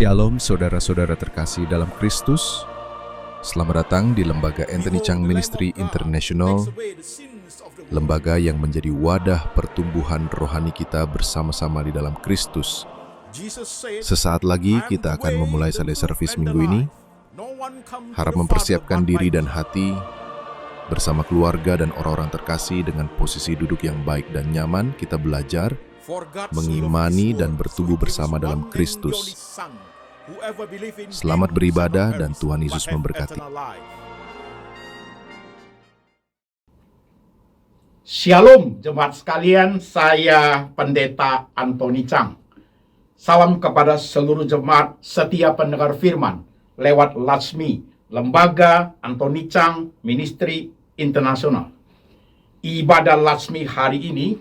Shalom saudara-saudara terkasih dalam Kristus. Selamat datang di Lembaga Anthony Chang Ministry International, lembaga yang menjadi wadah pertumbuhan rohani kita bersama-sama di dalam Kristus. Sesaat lagi kita akan memulai Sunday Service minggu ini. Harap mempersiapkan diri dan hati bersama keluarga dan orang-orang terkasih dengan posisi duduk yang baik dan nyaman. Kita belajar mengimani dan bertumbuh bersama dalam Kristus. Selamat beribadah dan Tuhan Yesus memberkati. Shalom jemaat sekalian, saya Pendeta Anthony Chang. Salam kepada seluruh jemaat setia pendengar firman lewat LASMI, Lembaga Anthony Chang Ministry International. Ibadah LASMI hari ini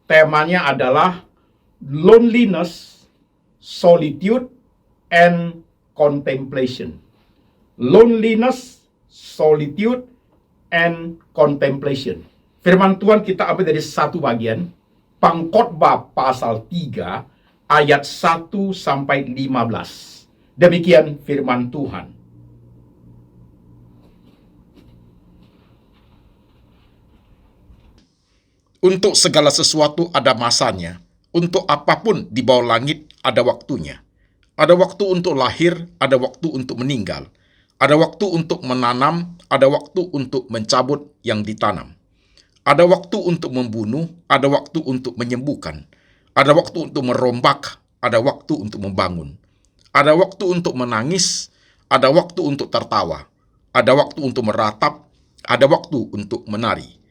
temanya adalah loneliness, solitude, and contemplation. Loneliness, solitude, and contemplation. Firman Tuhan kita ambil dari satu bagian, Pengkhotbah pasal 3 ayat 1 sampai 15. Demikian firman Tuhan. Untuk segala sesuatu ada masanya, untuk apapun di bawah langit ada waktunya. Ada waktu untuk lahir, ada waktu untuk meninggal. Ada waktu untuk menanam, ada waktu untuk mencabut yang ditanam. Ada waktu untuk membunuh, ada waktu untuk menyembuhkan. Ada waktu untuk merombak, ada waktu untuk membangun. Ada waktu untuk menangis, ada waktu untuk tertawa. Ada waktu untuk meratap, ada waktu untuk menari.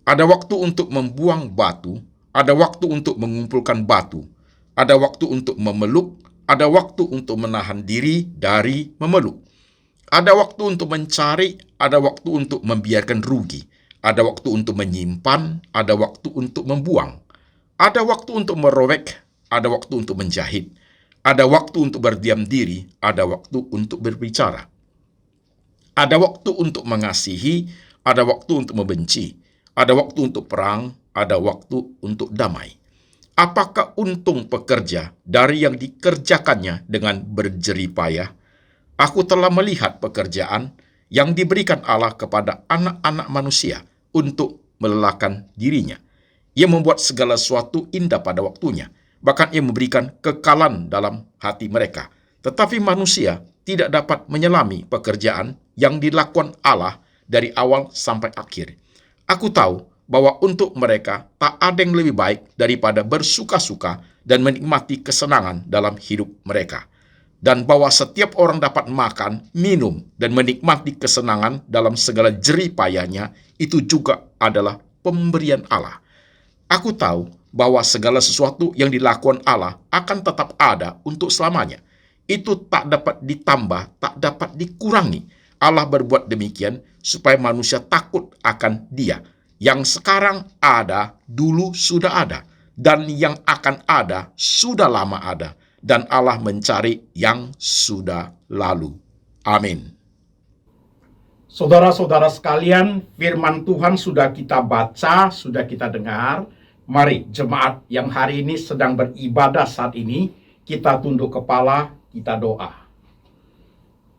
Ada waktu untuk membuang batu, ada waktu untuk mengumpulkan batu. Ada waktu untuk memeluk, ada waktu untuk menahan diri dari memeluk. Ada waktu untuk mencari, ada waktu untuk membiarkan rugi. Ada waktu untuk menyimpan, ada waktu untuk membuang. Ada waktu untuk merobek, ada waktu untuk menjahit. Ada waktu untuk berdiam diri, ada waktu untuk berbicara. Ada waktu untuk mengasihi, ada waktu untuk membenci. Ada waktu untuk perang, ada waktu untuk damai. Apakah untung pekerja dari yang dikerjakannya dengan berjerih payah? Aku telah melihat pekerjaan yang diberikan Allah kepada anak-anak manusia untuk melelahkan dirinya. Ia membuat segala sesuatu indah pada waktunya, bahkan ia memberikan kekalan dalam hati mereka. Tetapi manusia tidak dapat menyelami pekerjaan yang dilakukan Allah dari awal sampai akhir. Aku tahu bahwa untuk mereka tak ada yang lebih baik daripada bersuka-suka dan menikmati kesenangan dalam hidup mereka. Dan bahwa setiap orang dapat makan, minum, dan menikmati kesenangan dalam segala jerih payahnya, itu juga adalah pemberian Allah. Aku tahu bahwa segala sesuatu yang dilakukan Allah akan tetap ada untuk selamanya. Itu tak dapat ditambah, tak dapat dikurangi. Allah berbuat demikian supaya manusia takut akan Dia. Yang sekarang ada, dulu sudah ada, dan yang akan ada, sudah lama ada, dan Allah mencari yang sudah lalu. Amin. Saudara-saudara sekalian, firman Tuhan sudah kita baca, sudah kita dengar. Mari jemaat yang hari ini sedang beribadah saat ini, kita tunduk kepala, kita doa.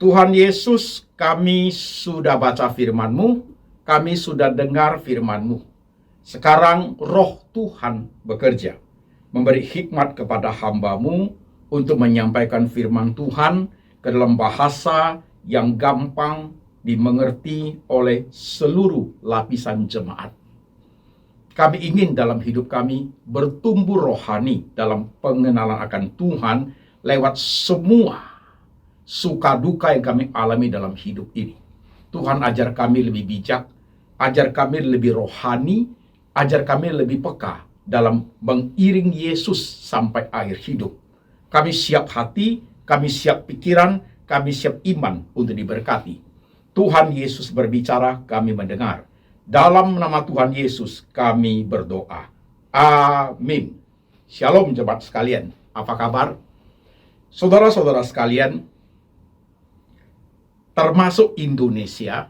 Tuhan Yesus, kami sudah baca firman-Mu, kami sudah dengar firman-Mu. Sekarang roh Tuhan bekerja, memberi hikmat kepada hamba-Mu untuk menyampaikan firman Tuhan ke dalam bahasa yang gampang dimengerti oleh seluruh lapisan jemaat. Kami ingin dalam hidup kami bertumbuh rohani dalam pengenalan akan Tuhan lewat semua suka duka yang kami alami dalam hidup ini. Tuhan ajar kami lebih bijak, ajar kami lebih rohani, ajar kami lebih peka dalam mengiring Yesus sampai akhir hidup. Kami siap hati, kami siap pikiran, kami siap iman untuk diberkati. Tuhan Yesus berbicara, kami mendengar. Dalam nama Tuhan Yesus kami berdoa. Amin. Shalom jemaat sekalian. Apa kabar? Saudara-saudara sekalian, termasuk Indonesia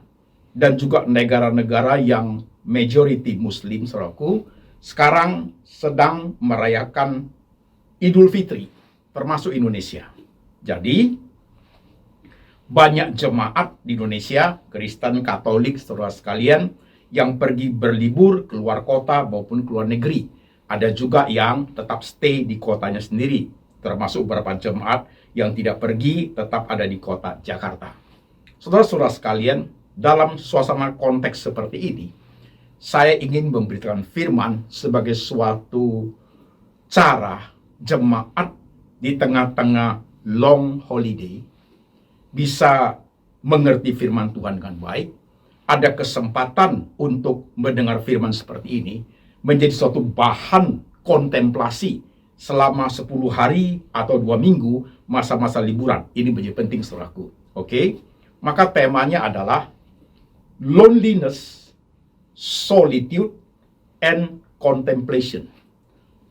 dan juga negara-negara yang majority Muslim, saudaraku, sekarang sedang merayakan Idul Fitri, termasuk Indonesia. Jadi, banyak jemaat di Indonesia, Kristen, Katolik, saudara sekalian, yang pergi berlibur keluar kota maupun keluar negeri. Ada juga yang tetap stay di kotanya sendiri, termasuk beberapa jemaat yang tidak pergi, tetap ada di kota Jakarta. Saudara-saudara sekalian, dalam suasana konteks seperti ini, saya ingin memberitakan firman sebagai suatu cara jemaat di tengah-tengah long holiday bisa mengerti firman Tuhan dengan baik, ada kesempatan untuk mendengar firman seperti ini, menjadi suatu bahan kontemplasi selama 10 hari atau 2 minggu masa-masa liburan. Ini menjadi penting, saudaraku. Oke? Maka temanya adalah loneliness, solitude, and contemplation.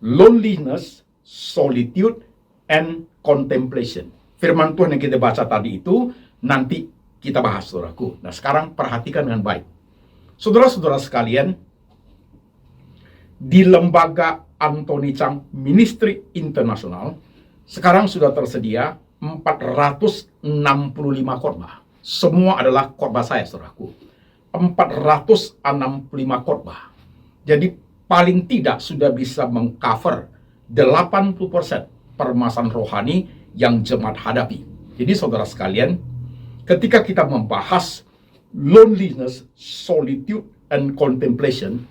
Loneliness, solitude, and contemplation. Firman Tuhan yang kita baca tadi itu nanti kita bahas, saudaraku. Nah, sekarang perhatikan dengan baik. Saudara-saudara sekalian, di lembaga Anthony Chang Ministry International sekarang sudah tersedia 465 khotbah. Semua adalah khotbah saya, saudaraku. 465 khotbah. Jadi paling tidak sudah bisa mengcover 80% permasalahan rohani yang jemaat hadapi. Jadi saudara sekalian, ketika kita membahas loneliness, solitude, and contemplation,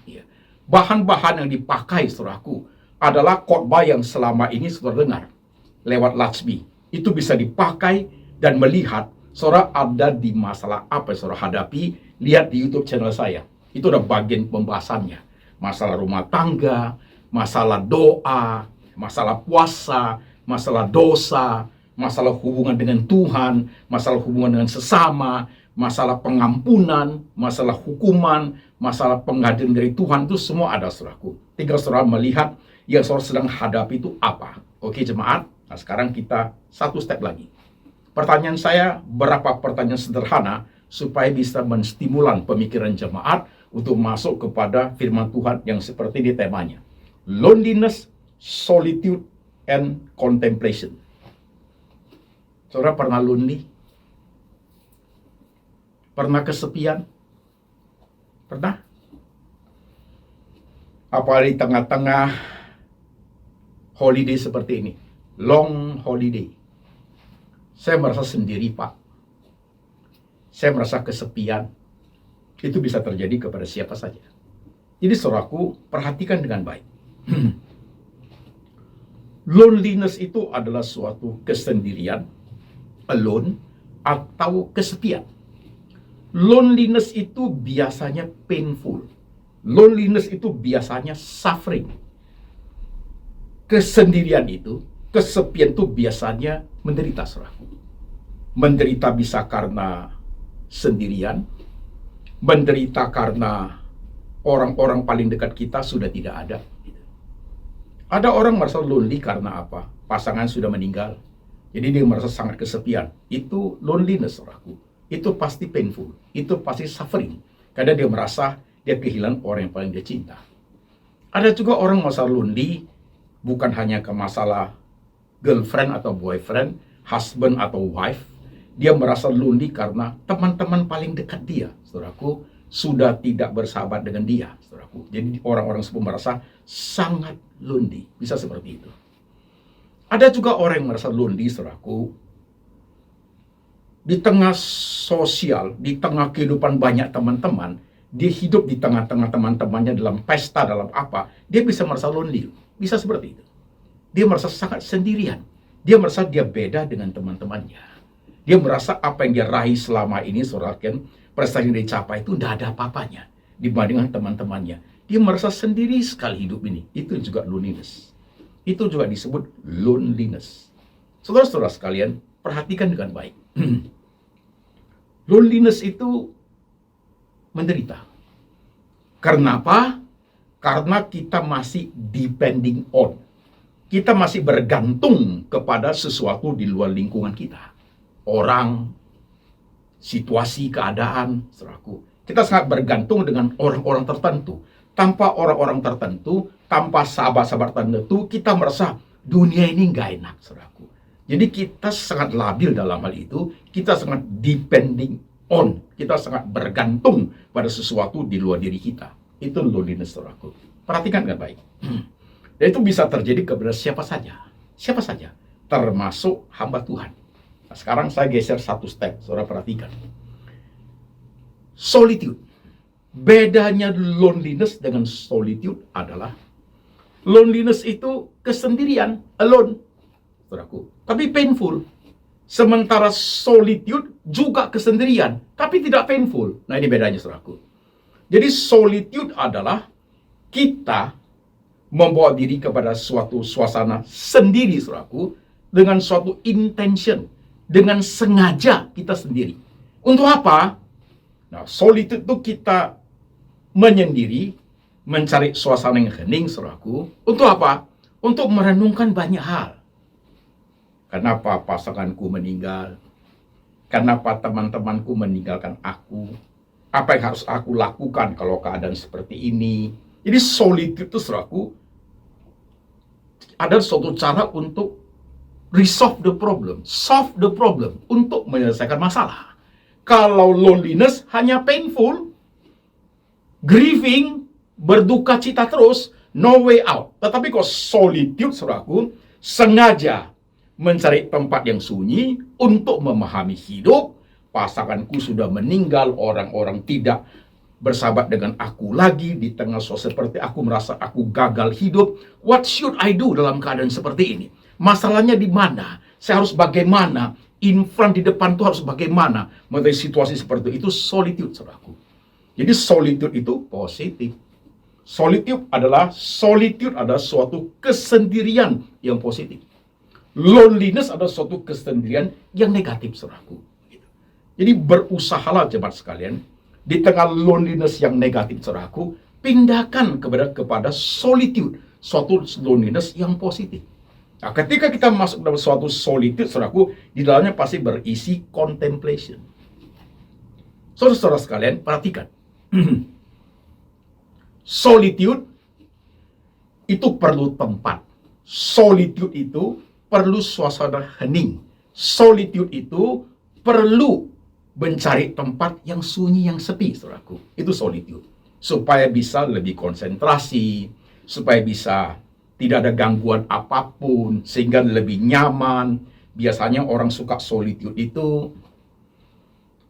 bahan-bahan yang dipakai, saudaraku, adalah khotbah yang selama ini saudara dengar lewat Latsmi. Itu bisa dipakai dan melihat saudara ada di masalah apa yang saudara hadapi. Lihat di YouTube channel saya. Itu ada bagian pembahasannya. Masalah rumah tangga, masalah doa, masalah puasa, masalah dosa, masalah hubungan dengan Tuhan, masalah hubungan dengan sesama, masalah pengampunan, masalah hukuman, masalah pengadilan dari Tuhan, itu semua ada, saudaraku. Tinggal saudara melihat yang saudara sedang hadapi itu apa. Oke, jemaat? Nah, sekarang kita satu step lagi. Pertanyaan saya, berapa pertanyaan sederhana supaya bisa menstimulan pemikiran jemaat untuk masuk kepada firman Tuhan yang seperti di temanya. Loneliness, solitude, and contemplation. Saudara pernah lonely? Pernah kesepian? Pernah? Apalagi di tengah-tengah holiday seperti ini. Long holiday. Saya merasa sendiri, Pak. Saya merasa kesepian. Itu bisa terjadi kepada siapa saja. Jadi saudaraku, perhatikan dengan baik. Loneliness itu adalah suatu kesendirian, alone, atau kesepian. Loneliness itu biasanya painful. Loneliness itu biasanya suffering. Kesendirian itu, kesepian itu biasanya menderita, saudaraku. Menderita bisa karena sendirian, menderita karena orang-orang paling dekat kita sudah tidak ada. Ada orang merasa lonely karena apa? Pasangan sudah meninggal. Jadi dia merasa sangat kesepian. Itu loneliness, saudaraku. Itu pasti painful. Itu pasti suffering. Karena dia merasa dia kehilangan orang yang paling dia cinta. Ada juga orang merasa lonely bukan hanya ke masalah girlfriend atau boyfriend, husband atau wife. Dia merasa lonely karena teman-teman paling dekat dia, saudaraku, sudah tidak bersahabat dengan dia, saudaraku. Jadi orang-orang semua merasa sangat lonely. Bisa seperti itu. Ada juga orang yang merasa lonely, saudaraku, di tengah sosial, di tengah kehidupan banyak teman-teman, dia hidup di tengah-tengah teman-temannya dalam pesta, dalam apa, dia bisa merasa lonely. Bisa seperti itu. Dia merasa sangat sendirian. Dia merasa dia beda dengan teman-temannya. Dia merasa apa yang dia raih selama ini, saudara, prestasi yang dicapai itu tidak ada apa-apanya dibandingkan teman-temannya. Dia merasa sendiri sekali hidup ini. Itu juga loneliness. Itu juga disebut loneliness. Saudara-saudara sekalian, perhatikan dengan baik. Loneliness itu menderita. Karena apa? Karena kita masih depending on. Kita masih bergantung kepada sesuatu di luar lingkungan kita. Orang, situasi, keadaan, saudaraku. Kita sangat bergantung dengan orang-orang tertentu. Tanpa orang-orang tertentu, tanpa sahabat-sahabat tertentu, kita merasa dunia ini nggak enak, saudaraku. Jadi kita sangat labil dalam hal itu, kita sangat depending on, kita sangat bergantung pada sesuatu di luar diri kita. Itu loneliness, saudaraku. Perhatikan dengan baik. Dan itu bisa terjadi kepada siapa saja, termasuk hamba Tuhan. Nah, sekarang saya geser satu step, saudara perhatikan. Solitude. Bedanya loneliness dengan solitude adalah loneliness itu kesendirian, alone, saudaraku, tapi painful. Sementara solitude juga kesendirian, tapi tidak painful. Nah, ini bedanya, saudaraku. Jadi solitude adalah kita membawa diri kepada suatu suasana sendiri, saudaraku, dengan suatu intention, dengan sengaja kita sendiri. Untuk apa? Nah, solitude itu kita menyendiri, mencari suasana yang hening, saudaraku. Untuk apa? Untuk merenungkan banyak hal. Kenapa pasanganku meninggal? Kenapa teman-temanku meninggalkan aku? Apa yang harus aku lakukan kalau keadaan seperti ini? Jadi solitude itu, saudaraku, ada suatu cara untuk resolve the problem, solve the problem, untuk menyelesaikan masalah. Kalau loneliness hanya painful, grieving, berduka cita terus, no way out. Tetapi kalau solitude, saudaraku, sengaja mencari tempat yang sunyi untuk memahami hidup. Pasanganku sudah meninggal, orang-orang tidak bersahabat dengan aku lagi, di tengah suasana seperti aku merasa aku gagal hidup. What should I do dalam keadaan seperti ini? Masalahnya di mana? Saya harus bagaimana? In front, di depan itu harus bagaimana? Mengenai situasi seperti itu, solitude, saudaraku. Jadi solitude itu positif. Solitude adalah suatu kesendirian yang positif. Loneliness adalah suatu kesendirian yang negatif, saudaraku. Jadi berusahalah, jemaat sekalian, di tengah loneliness yang negatif, saudaraku, pindahkan kepada solitude, suatu loneliness yang positif. Nah, ketika kita masuk dalam suatu solitude, saudaraku, di dalamnya pasti berisi contemplation. Saudara-saudara sekalian, perhatikan. Solitude itu perlu tempat. Solitude itu perlu suasana hening. Solitude itu perlu mencari tempat yang sunyi, yang sepi, saudaraku. Itu solitude. Supaya bisa lebih konsentrasi, supaya bisa tidak ada gangguan apapun, sehingga lebih nyaman. Biasanya orang suka solitude itu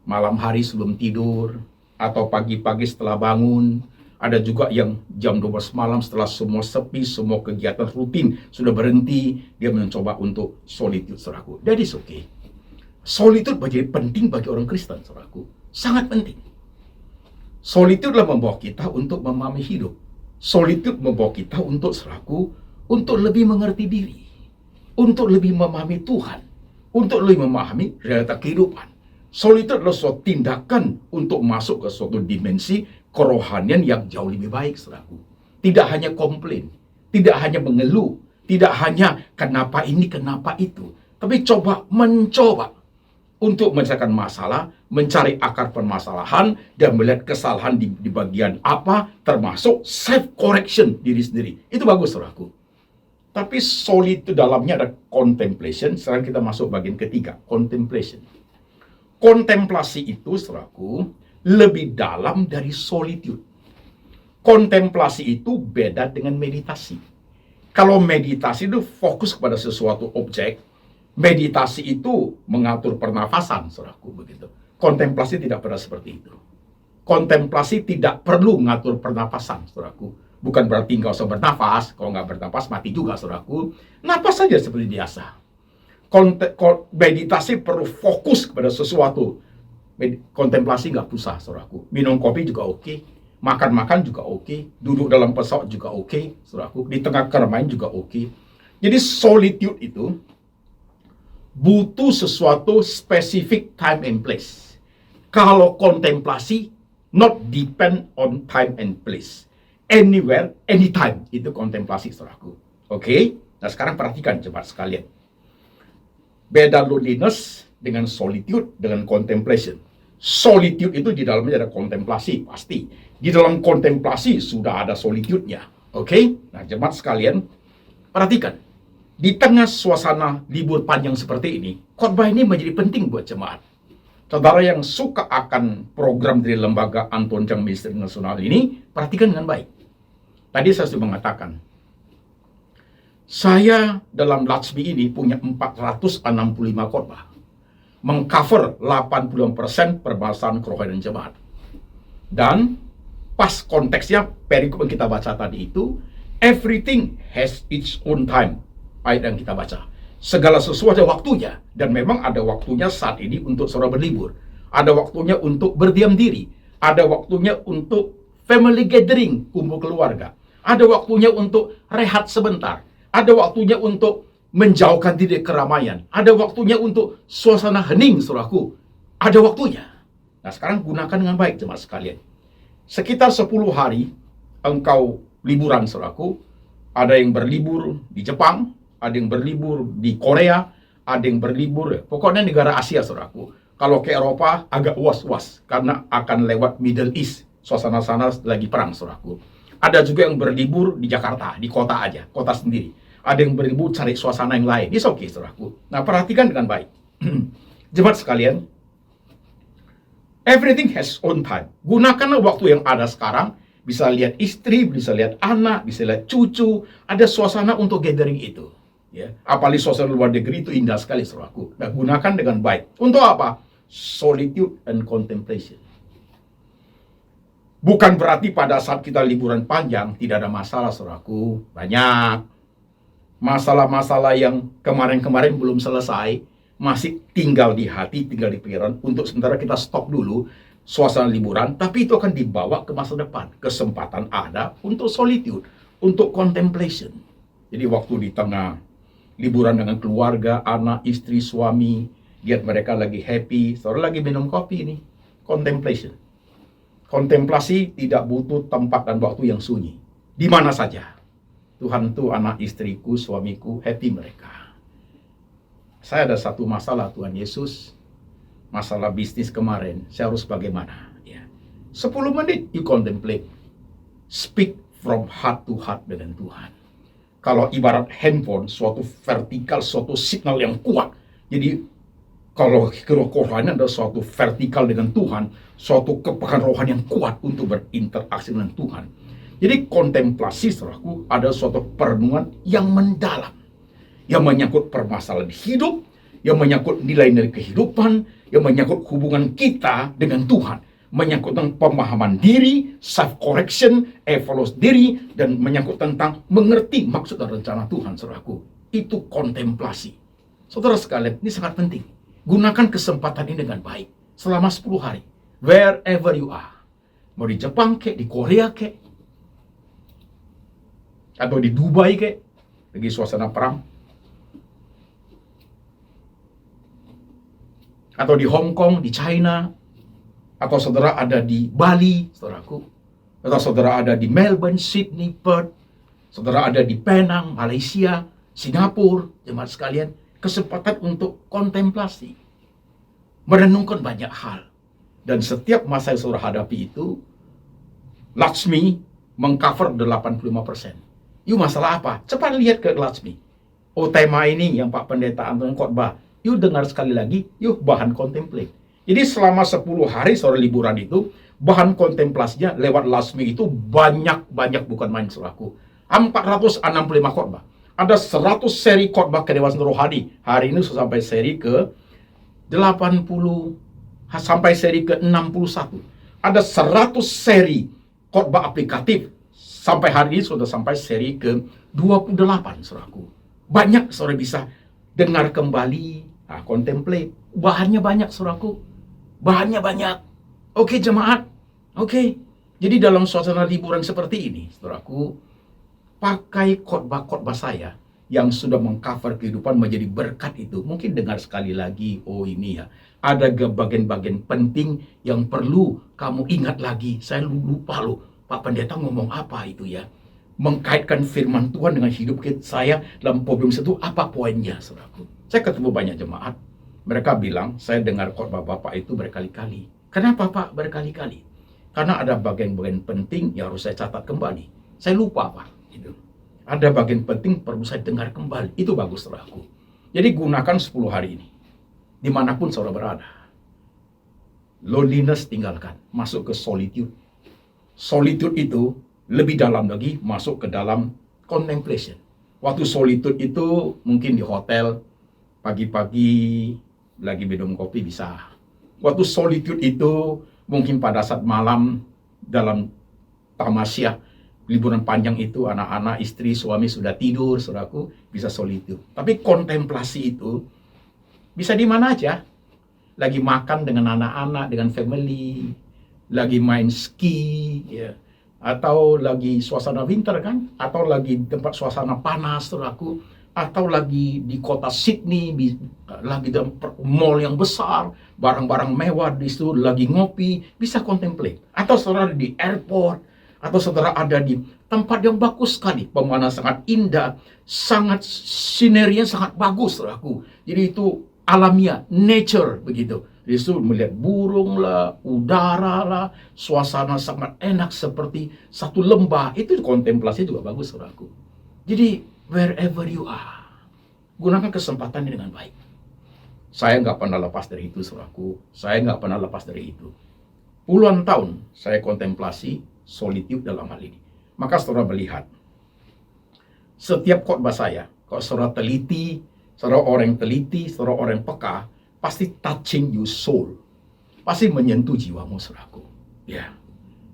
malam hari sebelum tidur, atau pagi-pagi setelah bangun. Ada juga yang jam 12 malam setelah semua sepi, semua kegiatan rutin sudah berhenti, dia mencoba untuk solitude, saudaraku. That is okay. Solitude menjadi penting bagi orang Kristen, saudaraku. Sangat penting. Solitude adalah membawa kita untuk memahami hidup. Solitude membawa kita untuk, saudaraku, untuk lebih mengerti diri, untuk lebih memahami Tuhan, untuk lebih memahami realita kehidupan. Solitude adalah suatu tindakan untuk masuk ke suatu dimensi kerohanian yang jauh lebih baik, saudaraku. Tidak hanya komplain, tidak hanya mengeluh, tidak hanya kenapa ini, kenapa itu, tapi mencoba untuk menyelesaikan masalah, mencari akar permasalahan, dan melihat kesalahan di bagian apa, termasuk self-correction diri sendiri. Itu bagus, saudaraku. Tapi solitude dalamnya ada contemplation. Sekarang kita masuk bagian ketiga, contemplation. Kontemplasi itu, saudaraku, lebih dalam dari solitude. Kontemplasi itu beda dengan meditasi. Kalau meditasi itu fokus kepada sesuatu objek, meditasi itu mengatur pernafasan, saudaraku, begitu. Kontemplasi tidak pernah seperti itu. Kontemplasi tidak perlu mengatur pernafasan, saudaraku. Bukan berarti nggak usah bernafas. Kalau nggak bernafas, mati juga, saudaraku. Napas saja seperti biasa. Meditasi perlu fokus kepada sesuatu. Kontemplasi nggak susah, saudaraku. Minum kopi juga oke, makan juga oke, duduk dalam pesawat juga oke, saudaraku. Di tengah keramaian juga oke. Jadi solitude itu butuh sesuatu specific time and place. Kalau kontemplasi, not depend on time and place. Anywhere, anytime, itu kontemplasi, saudaraku. Oke? Nah, sekarang perhatikan, jemaat sekalian. Beda loneliness dengan solitude, dengan contemplation. Solitude itu di dalamnya ada kontemplasi, pasti. Di dalam kontemplasi sudah ada solitude-nya. Oke? Nah, jemaat sekalian, perhatikan. Di tengah suasana libur panjang seperti ini, khotbah ini menjadi penting buat jemaat. Saudara yang suka akan program dari Lembaga Anton Chang Ministry Nasional ini, perhatikan dengan baik. Tadi saya sudah mengatakan, saya dalam Latsmi ini punya 465 khotbah, mengcover 80% permasalahan kerohanian jemaat. Dan pas konteksnya perikop yang kita baca tadi itu, everything has its own time. Ayat yang kita baca, segala sesuatu ada waktunya, dan memang ada waktunya saat ini untuk saudara berlibur, ada waktunya untuk berdiam diri, ada waktunya untuk family gathering, kumpul keluarga, ada waktunya untuk rehat sebentar, ada waktunya untuk menjauhkan diri dari keramaian, ada waktunya untuk suasana hening, saudaraku, ada waktunya. Nah, sekarang gunakan dengan baik jemaat sekalian. Sekitar 10 hari engkau liburan, saudaraku. Ada yang berlibur di Jepang, ada yang berlibur di Korea, ada yang berlibur, pokoknya negara Asia, saudaraku. Kalau ke Eropa agak was-was karena akan lewat Middle East, suasana sana lagi perang, saudaraku. Ada juga yang berlibur di Jakarta, di kota aja, kota sendiri. Ada yang berlibur cari suasana yang lain. It's okay, saudaraku. Nah, perhatikan dengan baik. Jemaat sekalian, everything has own time. Gunakanlah waktu yang ada sekarang. Bisa lihat istri, bisa lihat anak, bisa lihat cucu. Ada suasana untuk gathering itu. Ya, apalagi suasana luar negeri itu indah sekali, saudaraku. Nah, gunakan dengan baik. Untuk apa? Solitude and contemplation. Bukan berarti pada saat kita liburan panjang tidak ada masalah, saudaraku. Banyak masalah-masalah yang kemarin-kemarin belum selesai, masih tinggal di hati, tinggal di pikiran. Untuk sementara kita stop dulu suasana liburan, tapi itu akan dibawa ke masa depan. Kesempatan ada untuk solitude, untuk contemplation. Jadi waktu di tengah liburan dengan keluarga, anak, istri, suami, lihat mereka lagi happy, saudara lagi minum kopi ini, contemplation. Kontemplasi tidak butuh tempat dan waktu yang sunyi. Di mana saja. Tuhan tuh anak istriku, suamiku, happy mereka. Saya ada satu masalah, Tuhan Yesus. Masalah bisnis kemarin, saya harus bagaimana? Ya. 10 menit you contemplate. Speak from heart to heart dengan Tuhan. Kalau ibarat handphone, suatu vertikal, suatu signal yang kuat. Jadi kalau kerohanian adalah suatu vertikal dengan Tuhan, suatu kepekaan rohani yang kuat untuk berinteraksi dengan Tuhan. Jadi kontemplasi, saudaraku, ada suatu perenungan yang mendalam, yang menyangkut permasalahan hidup, yang menyangkut nilai-nilai kehidupan, yang menyangkut hubungan kita dengan Tuhan, menyangkut tentang pemahaman diri, self-correction, evaluasi diri, dan menyangkut tentang mengerti maksud dan rencana Tuhan, saudaraku. Itu kontemplasi. Saudara sekalian, ini sangat penting. Gunakan kesempatan ini dengan baik. Selama 10 hari. Wherever you are. Mau di Jepang kek, di Korea kek, atau di Dubai kek, lagi suasana perang. Atau di Hong Kong, di China, atau saudara ada di Bali, saudaraku, atau saudara ada di Melbourne, Sydney, Perth, saudara ada di Penang, Malaysia, Singapura, jemaat sekalian, kesempatan untuk kontemplasi, merenungkan banyak hal. Dan setiap masa yang saudara hadapi itu, Latsmi mengcover 85%. Yuk masalah apa? Cepat lihat ke Latsmi. Oh, tema ini yang Pak Pendeta Anton khotbah. Yuk dengar sekali lagi, yuk bahan kontemplate. Jadi selama 10 hari saudara liburan itu, bahan kontemplasinya lewat Latsmi itu banyak bukan main, saudaraku. 465 khotbah. Ada 100 seri khotbah kedewasaan rohani. Hari ini sudah sampai seri ke 80, sampai seri ke 61. Ada 100 seri khotbah aplikatif. Sampai hari ini sudah sampai seri ke 28, saudaraku. Banyak saudara bisa dengar kembali, contemplate. Bahannya banyak, saudaraku. Bahannya banyak. Oke, jemaat. Oke. Jadi dalam suasana liburan seperti ini, saudaraku, pakai khotbah-khotbah saya yang sudah mengcover kehidupan menjadi berkat itu. Mungkin dengar sekali lagi, oh ini ya, ada bagian-bagian penting yang perlu kamu ingat lagi. Saya lupa loh, Pak Pendeta ngomong apa itu ya. Mengkaitkan firman Tuhan dengan hidup saya dalam problem itu, apa poinnya, saudaraku? Saya ketemu banyak jemaat. Mereka bilang, saya dengar khotbah Bapak itu berkali-kali. Kenapa Pak berkali-kali? Karena ada bagian-bagian penting yang harus saya catat kembali. Saya lupa Pak. Gitu. Ada bagian penting perlu saya dengar kembali. Itu bagus, saudaraku. Jadi gunakan 10 hari ini. Dimanapun saudara berada. Loneliness tinggalkan. Masuk ke solitude. Solitude itu lebih dalam lagi, masuk ke dalam contemplation. Waktu solitude itu mungkin di hotel, pagi-pagi lagi minum kopi bisa. Waktu solitude itu mungkin pada saat malam dalam tamasya, liburan panjang itu anak-anak, istri, suami sudah tidur, saudaraku, bisa solitude. Tapi kontemplasi itu bisa di mana aja. Lagi makan dengan anak-anak, dengan family, lagi main ski, ya. Atau lagi suasana winter kan, atau lagi tempat suasana panas, saudaraku, atau lagi di kota Sydney, lagi di mall yang besar, barang-barang mewah di situ, lagi ngopi, bisa contemplate. Atau saudara di airport, atau saudara ada di tempat yang bagus sekali, pemandangan sangat indah, sangat sinerinya sangat bagus, saudaraku. Jadi itu alamiah, nature begitu. Di situ melihat burung lah, udara lah, suasana sangat enak seperti satu lembah. Itu kontemplasi juga bagus, saudaraku. Jadi wherever you are, gunakan kesempatan ini dengan baik. Saya nggak pernah lepas dari itu, saudaraku. Saya nggak pernah lepas dari itu. Puluhan tahun saya kontemplasi solitude dalam hal ini. Maka saudara melihat, setiap khotbah saya, kalau saudara teliti, saudara orang yang teliti, saudara orang yang peka, pasti touching your soul. Pasti menyentuh jiwamu, saudaraku. Ya,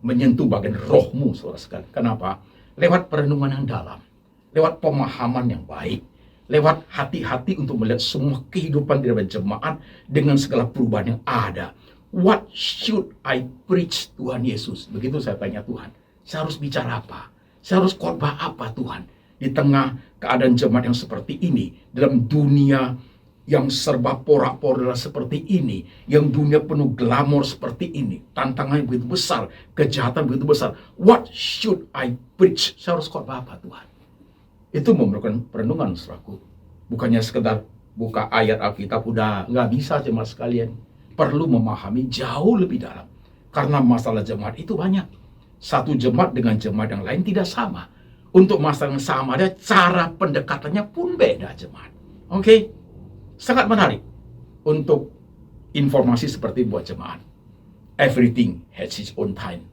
menyentuh bagian rohmu, saudara sekali. Kenapa? Lewat perenungan yang dalam, lewat pemahaman yang baik, lewat hati-hati untuk melihat semua kehidupan di dalam jemaat dengan segala perubahan yang ada. What should I preach, Tuhan Yesus? Begitu saya tanya Tuhan. Saya harus bicara apa? Saya harus khotbah apa, Tuhan? Di tengah keadaan jemaat yang seperti ini, dalam dunia yang serba porak-poranda seperti ini, yang dunia penuh glamor seperti ini, tantangannya begitu besar, kejahatan begitu besar. What should I preach? Saya harus khotbah apa, Tuhan? Itu memerlukan perenungan, saudaraku. Bukannya sekedar buka ayat Alkitab, udah nggak bisa jemaat sekalian. Perlu memahami jauh lebih dalam. Karena masalah jemaat itu banyak. Satu jemaat dengan jemaat yang lain tidak sama. Untuk masalah yang sama, ada cara pendekatannya pun beda, jemaat. Oke? Sangat menarik untuk informasi seperti buat jemaat. Everything has its own time.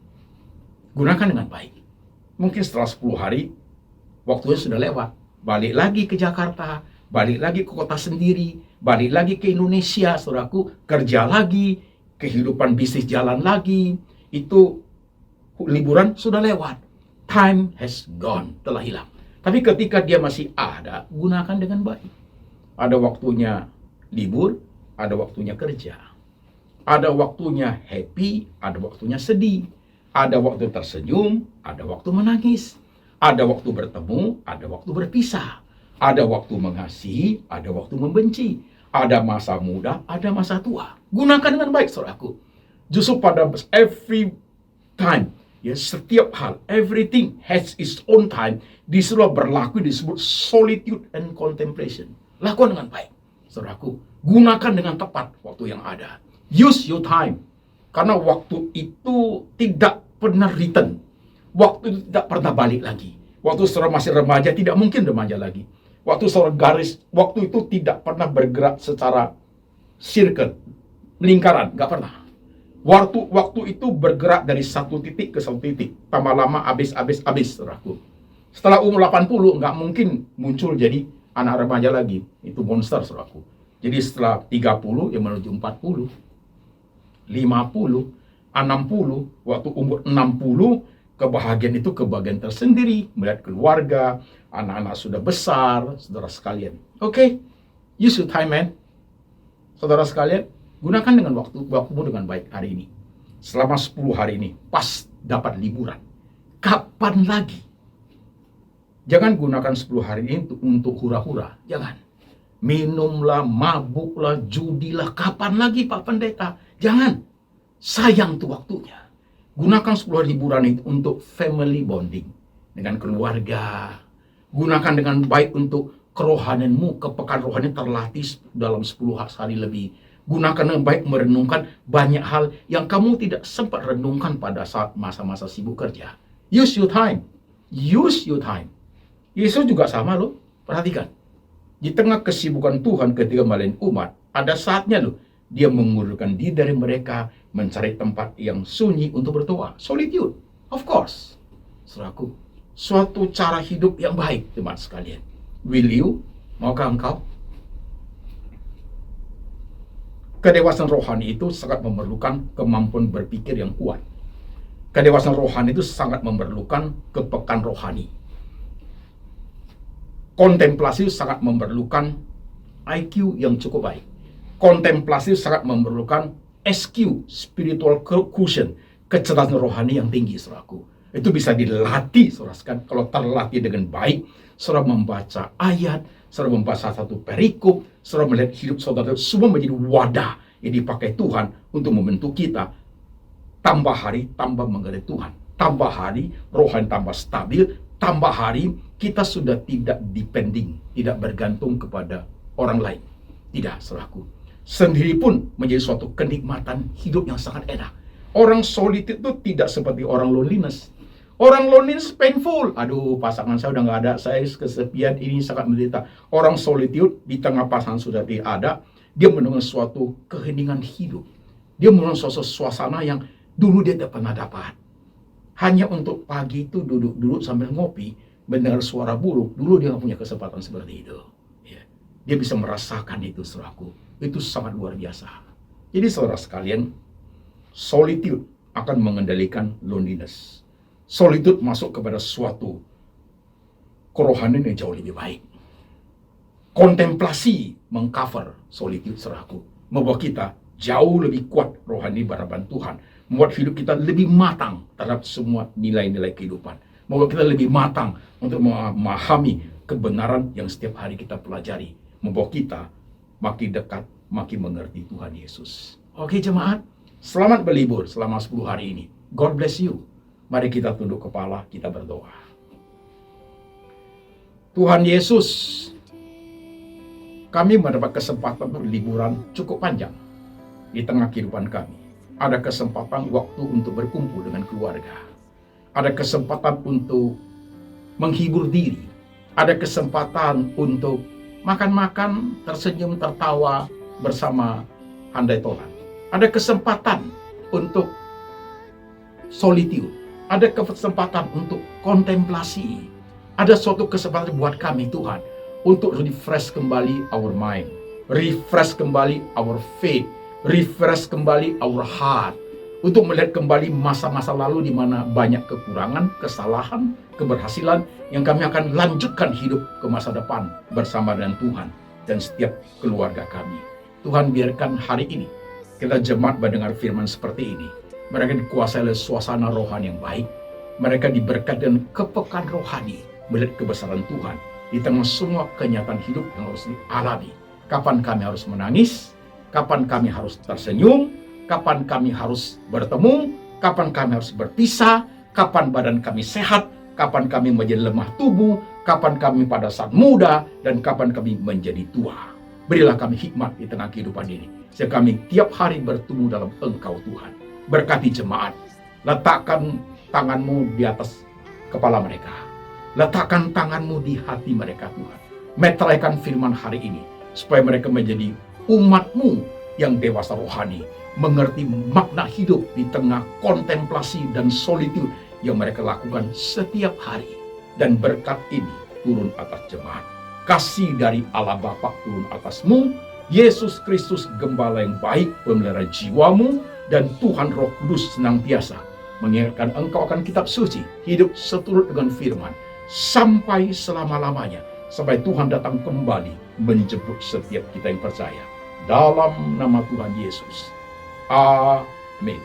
Gunakan dengan baik. Mungkin setelah 10 hari, waktunya sudah lewat. Balik lagi ke Jakarta, balik lagi ke kota sendiri, balik lagi ke Indonesia, saudaraku, kerja lagi, kehidupan bisnis jalan lagi. Itu liburan sudah lewat. Time has gone, telah hilang. Tapi ketika dia masih ada, gunakan dengan baik. Ada waktunya libur, ada waktunya kerja. Ada waktunya happy, ada waktunya sedih. Ada waktu tersenyum, ada waktu menangis. Ada waktu bertemu, ada waktu berpisah. Ada waktu mengasihi, ada waktu membenci. Ada masa muda, ada masa tua. Gunakan dengan baik, saudaraku. Justru pada every time, ya, setiap hal, everything has its own time. Disuruh berlaku, disebut solitude and contemplation. Lakukan dengan baik, saudaraku. Gunakan dengan tepat waktu yang ada. Use your time. Karena waktu itu tidak pernah return. Waktu itu tidak pernah balik lagi. Waktu saudara masih remaja, tidak mungkin remaja lagi. Waktu saudara garis, waktu itu tidak pernah bergerak secara circle, lingkaran, nggak pernah. Waktu itu bergerak dari satu titik ke satu titik. Tambah lama, habis, saudaraku. Setelah umur 80, nggak mungkin muncul jadi anak remaja lagi. Itu monster, saudaraku. Jadi setelah 30, ya menuju 40, 50, 60, waktu umur 60, kebahagiaan itu kebahagiaan tersendiri. Melihat keluarga, anak-anak sudah besar, saudara sekalian. Oke, use your time, man. Saudara sekalian, gunakan dengan waktumu dengan baik hari ini. Selama 10 hari ini, pas dapat liburan. Kapan lagi? Jangan gunakan 10 hari ini untuk hura-hura. Jangan. Minumlah, mabuklah, judilah. Kapan lagi, Pak Pendeta? Jangan. Sayang tuh waktunya. Gunakan 10 hari liburan itu untuk family bonding. Dengan keluarga. Gunakan dengan baik untuk kerohanianmu. Kepekaan rohani terlatih dalam 10 hari lebih. Gunakan dengan baik merenungkan banyak hal yang kamu tidak sempat renungkan pada saat masa-masa sibuk kerja. Use your time. Use your time. Yesus juga sama loh. Perhatikan. Di tengah kesibukan Tuhan ketika melayani umat, ada saatnya loh dia mengundurkan diri dari mereka, mencari tempat yang sunyi untuk berdoa. Solitude, of course. Saudaraku, suatu cara hidup yang baik, teman sekalian. Will you? Maukah engkau? Kedewasaan rohani itu sangat memerlukan kemampuan berpikir yang kuat. Kedewasaan rohani itu sangat memerlukan kepekaan rohani. Kontemplasi sangat memerlukan IQ yang cukup baik. Kontemplasi sangat memerlukan SQ, spiritual quotient, kecerdasan rohani yang tinggi, saudaraku. Itu bisa dilatih, saudara. Kalau terlatih dengan baik, saudara membaca ayat, saudara membaca satu perikop, saudara melihat hidup saudara, semua menjadi wadah yang dipakai Tuhan untuk membentuk kita. Tambah hari, tambah mengenai Tuhan. Tambah hari, rohani tambah stabil. Tambah hari, kita sudah tidak depending, tidak bergantung kepada orang lain. Tidak, saudaraku. Sendiri pun menjadi suatu kenikmatan hidup yang sangat enak. Orang solitude itu tidak seperti orang loneliness. Orang loneliness painful. Aduh, pasangan saya udah nggak ada, saya kesepian, ini sangat menderita. Orang solitude di tengah pasangan sudah tidak ada, dia menemukan suatu keheningan hidup. Dia menemukan suatu suasana yang dulu dia tidak pernah dapat. Hanya untuk pagi itu duduk-duduk sambil ngopi, mendengar suara burung. Dulu dia nggak punya kesempatan seperti itu. Ya. Dia bisa merasakan itu, saudaraku. Itu sangat luar biasa. Jadi saudara sekalian, solitude akan mengendalikan loneliness. Solitude masuk kepada suatu kerohanian yang jauh lebih baik. Kontemplasi mengcover solitude, saudaraku. Membawa kita jauh lebih kuat rohani berhadapan Tuhan. Membuat hidup kita lebih matang terhadap semua nilai-nilai kehidupan. Membuat kita lebih matang untuk memahami kebenaran yang setiap hari kita pelajari. Membawa kita makin dekat, makin mengerti Tuhan Yesus. Oke jemaat, selamat berlibur selama 10 hari ini. God bless you. Mari kita tunduk kepala, kita berdoa. Tuhan Yesus, kami mendapat kesempatan berliburan cukup panjang di tengah kehidupan kami. Ada kesempatan waktu untuk berkumpul dengan keluarga. Ada kesempatan untuk menghibur diri. Ada kesempatan untuk makan-makan, tersenyum, tertawa bersama handai tolan. Ada kesempatan untuk solitude. Ada kesempatan untuk kontemplasi. Ada suatu kesempatan buat kami, Tuhan, untuk refresh kembali our mind. Refresh kembali our faith. Refresh kembali our heart, untuk melihat kembali masa-masa lalu di mana banyak kekurangan, kesalahan, keberhasilan yang kami akan lanjutkan hidup ke masa depan bersama dengan Tuhan dan setiap keluarga kami. Tuhan, biarkan hari ini kita jemaat mendengar firman seperti ini. Mereka dikuasai oleh suasana rohani yang baik. Mereka diberkati dengan kepekaan rohani melihat kebesaran Tuhan di tengah semua kenyataan hidup yang harus dialami. Kapan kami harus menangis, kapan kami harus tersenyum, kapan kami harus bertemu, kapan kami harus berpisah, kapan badan kami sehat, kapan kami menjadi lemah tubuh, kapan kami pada saat muda, dan kapan kami menjadi tua. Berilah kami hikmat di tengah kehidupan ini, sehingga kami tiap hari bertumbuh dalam Engkau Tuhan. Berkati jemaat, letakkan tanganmu di atas kepala mereka. Letakkan tanganmu di hati mereka Tuhan. Meteraikan firman hari ini, supaya mereka menjadi umat-Mu yang dewasa rohani, mengerti makna hidup di tengah kontemplasi dan solitude yang mereka lakukan setiap hari. Dan berkat ini turun atas jemaat. Kasih dari Allah Bapa turun atasmu, Yesus Kristus Gembala yang baik, pemelihara jiwamu, dan Tuhan Roh Kudus senantiasa mengingatkan engkau akan kitab suci, hidup seturut dengan firman, sampai selama-lamanya, sampai Tuhan datang kembali menjemput setiap kita yang percaya. Dalam nama Tuhan Yesus. Amin.